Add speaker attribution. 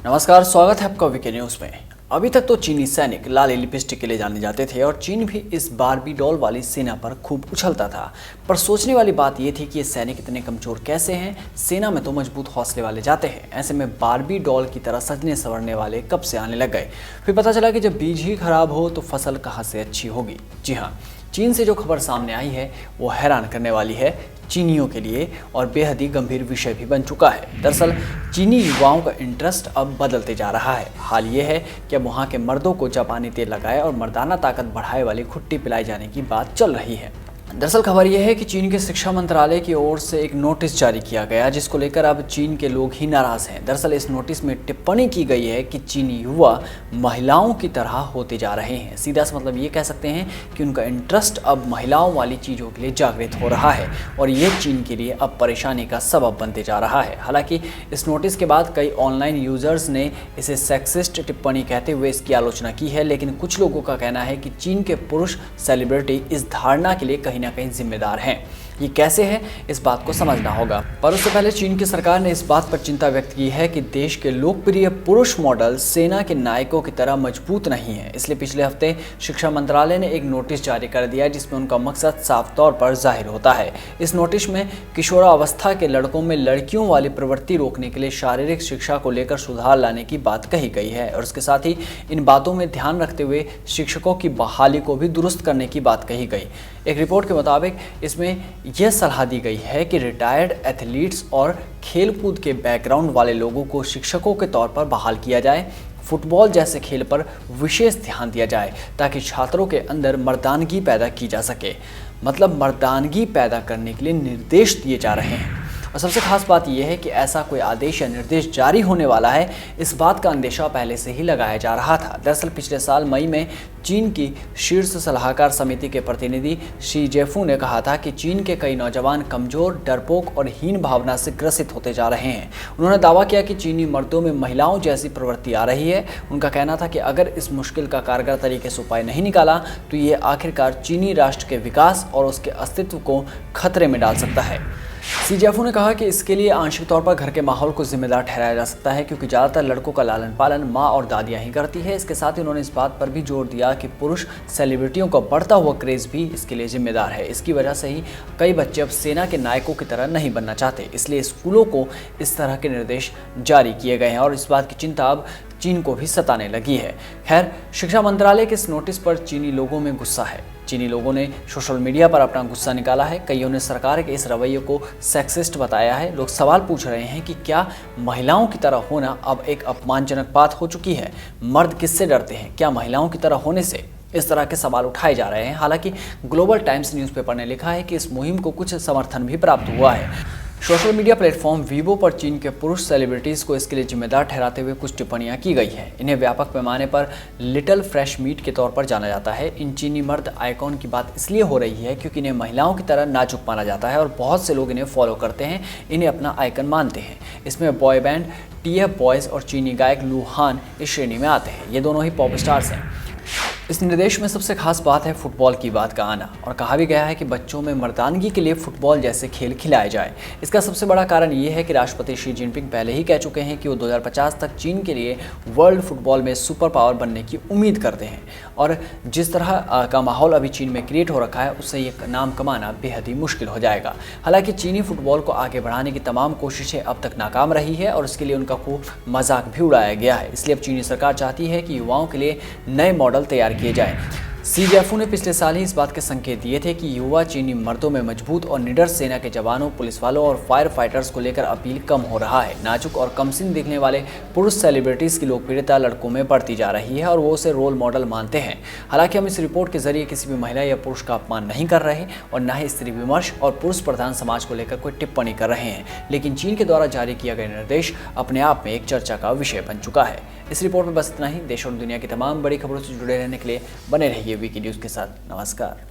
Speaker 1: नमस्कार, स्वागत है आपका वीके न्यूज में। अभी तक तो चीनी सैनिक लाल लिपस्टिक के लिए जाने जाते थे और चीन भी इस बारबी डॉल वाली सेना पर खूब उछलता था। पर सोचने वाली बात यह थी कि ये सैनिक इतने कमजोर कैसे हैं? सेना में तो मजबूत हौसले वाले जाते हैं, ऐसे में बारबी डॉल की तरह सजने संवरने वाले कब से आने लग गए? फिर पता चला कि जब बीज ही खराब हो तो फसल कहाँ से अच्छी होगी। जी हाँ, चीन से जो खबर सामने आई है वो हैरान करने वाली है चीनियों के लिए और बेहद ही गंभीर विषय भी बन चुका है। दरअसल चीनी युवाओं का इंटरेस्ट अब बदलते जा रहा है। हाल ये है कि अब वहाँ के मर्दों को जापानी तेल लगाए और मर्दाना ताकत बढ़ाए वाली खुट्टी पिलाई जाने की बात चल रही है। दरअसल खबर यह है कि चीन के शिक्षा मंत्रालय की ओर से एक नोटिस जारी किया गया, जिसको लेकर अब चीन के लोग ही नाराज हैं। दरअसल इस नोटिस में टिप्पणी की गई है कि चीनी युवा महिलाओं की तरह होते जा रहे हैं। सीधा सा मतलब ये कह सकते हैं कि उनका इंटरेस्ट अब महिलाओं वाली चीज़ों के लिए जागृत हो रहा है और ये चीन के लिए अब परेशानी का सबब बनते जा रहा है। हालांकि इस नोटिस के बाद कई ऑनलाइन यूजर्स ने इसे सेक्सिस्ट टिप्पणी कहते हुए इसकी आलोचना की है, लेकिन कुछ लोगों का कहना है कि चीन के पुरुष सेलिब्रिटी इस धारणा के लिए कहीं ना कहीं जिम्मेदार हैं। ये कैसे है, इस बात को समझना होगा। पर उससे पहले चीन की सरकार ने इस बात पर चिंता व्यक्त की है कि देश के लोकप्रिय पुरुष मॉडल सेना के नायकों की तरह मजबूत नहीं है। इसलिए पिछले हफ्ते शिक्षा मंत्रालय ने एक नोटिस जारी कर दिया, जिसमें उनका मकसद साफ तौर पर जाहिर होता है। इस नोटिस में किशोरावस्था के लड़कों में लड़कियों वाली प्रवृत्ति रोकने के लिए शारीरिक शिक्षा को लेकर सुधार लाने की बात कही गई है और इसके साथ ही इन बातों में ध्यान रखते हुए शिक्षकों की बहाली को भी दुरुस्त करने की बात कही गई। एक रिपोर्ट के मुताबिक इसमें यह सलाह दी गई है कि रिटायर्ड एथलीट्स और खेलकूद के बैकग्राउंड वाले लोगों को शिक्षकों के तौर पर बहाल किया जाए। फुटबॉल जैसे खेल पर विशेष ध्यान दिया जाए ताकि छात्रों के अंदर मर्दानगी पैदा की जा सके। मतलब मर्दानगी पैदा करने के लिए निर्देश दिए जा रहे हैं। और सबसे खास बात यह है कि ऐसा कोई आदेश या निर्देश जारी होने वाला है, इस बात का अंदेशा पहले से ही लगाया जा रहा था। दरअसल पिछले साल मई में चीन की शीर्ष सलाहकार समिति के प्रतिनिधि शी जेफू ने कहा था कि चीन के कई नौजवान कमजोर, डरपोक और हीन भावना से ग्रसित होते जा रहे हैं। उन्होंने दावा किया कि चीनी मर्दों में महिलाओं जैसी प्रवृत्ति आ रही है। उनका कहना था कि अगर इस मुश्किल का कारगर तरीके से उपाय नहीं निकाला तो ये आखिरकार चीनी राष्ट्र के विकास और उसके अस्तित्व को खतरे में डाल सकता है। शी जेफू ने कहा कि इसके लिए आंशिक तौर पर घर के माहौल को जिम्मेदार ठहराया जा सकता है, क्योंकि ज़्यादातर लड़कों का लालन पालन माँ और दादियाँ ही करती है। इसके साथ ही उन्होंने इस बात पर भी जोर दिया कि पुरुष सेलिब्रिटियों का बढ़ता हुआ क्रेज़ भी इसके लिए जिम्मेदार है। इसकी वजह से ही कई बच्चे अब सेना के नायकों की तरह नहीं बनना चाहते, इसलिए स्कूलों को इस तरह के निर्देश जारी किए गए हैं और इस बात की चिंता अब चीन को भी सताने लगी है। खैर, शिक्षा मंत्रालय के इस नोटिस पर चीनी लोगों में गुस्सा है। चीनी लोगों ने सोशल मीडिया पर अपना गुस्सा निकाला है। कईयों ने सरकार के इस रवैये को सेक्सिस्ट बताया है। लोग सवाल पूछ रहे हैं कि क्या महिलाओं की तरह होना अब एक अपमानजनक बात हो चुकी है? मर्द किससे डरते हैं? क्या महिलाओं की तरह होने से? इस तरह के सवाल उठाए जा रहे हैं। हालांकि ग्लोबल टाइम्स न्यूज़पेपर ने लिखा है कि इस मुहिम को कुछ समर्थन भी प्राप्त हुआ है। सोशल मीडिया प्लेटफॉर्म वीबो पर चीन के पुरुष सेलिब्रिटीज़ को इसके लिए जिम्मेदार ठहराते हुए कुछ टिप्पणियां की गई हैं। इन्हें व्यापक पैमाने पर लिटिल फ्रेश मीट के तौर पर जाना जाता है। इन चीनी मर्द आइकॉन की बात इसलिए हो रही है क्योंकि इन्हें महिलाओं की तरह नाजुक माना जाता है और बहुत से लोग इन्हें फॉलो करते हैं, इन्हें अपना आइकन मानते हैं। इसमें बॉय बैंड TF बॉयज़ और चीनी गायक लू हान इस श्रेणी में आते हैं। ये दोनों ही पॉप स्टार्स हैं। इस निर्देश में सबसे खास बात है फुटबॉल की बात का आना और कहा भी गया है कि बच्चों में मर्दानगी के लिए फुटबॉल जैसे खेल खिलाए जाए। इसका सबसे बड़ा कारण ये है कि राष्ट्रपति शी जिनपिंग पहले ही कह चुके हैं कि वो 2050 तक चीन के लिए वर्ल्ड फुटबॉल में सुपर पावर बनने की उम्मीद करते हैं और जिस तरह का माहौल अभी चीन में क्रिएट हो रखा है उससे ये नाम कमाना बेहद ही मुश्किल हो जाएगा। हालांकि चीनी फुटबॉल को आगे बढ़ाने की तमाम कोशिशें अब तक नाकाम रही है और इसके लिए उनका खूब मजाक भी उड़ाया गया है। इसलिए अब चीनी सरकार चाहती है कि युवाओं के लिए नए मॉडल तैयार किए जाएं। शी जेफू ने पिछले साल ही इस बात के संकेत दिए थे कि युवा चीनी मर्दों में मजबूत और निडर सेना के जवानों, पुलिस वालों और फायर फाइटर्स को लेकर अपील कम हो रहा है। नाजुक और कमसिन दिखने वाले पुरुष सेलिब्रिटीज़ की लोकप्रियता लड़कों में बढ़ती जा रही है और वो उसे रोल मॉडल मानते हैं। हालांकि हम इस रिपोर्ट के जरिए किसी भी महिला या पुरुष का अपमान नहीं कर रहे और न ही स्त्री विमर्श और पुरुष प्रधान समाज को लेकर कोई टिप्पणी कर रहे हैं, लेकिन चीन के द्वारा जारी किया गया निर्देश अपने आप में एक चर्चा का विषय बन चुका है। इस रिपोर्ट में बस इतना ही। देश और दुनिया की तमाम बड़ी खबरों से जुड़े रहने के लिए बने रहिए वीके न्यूज़ के साथ। नमस्कार।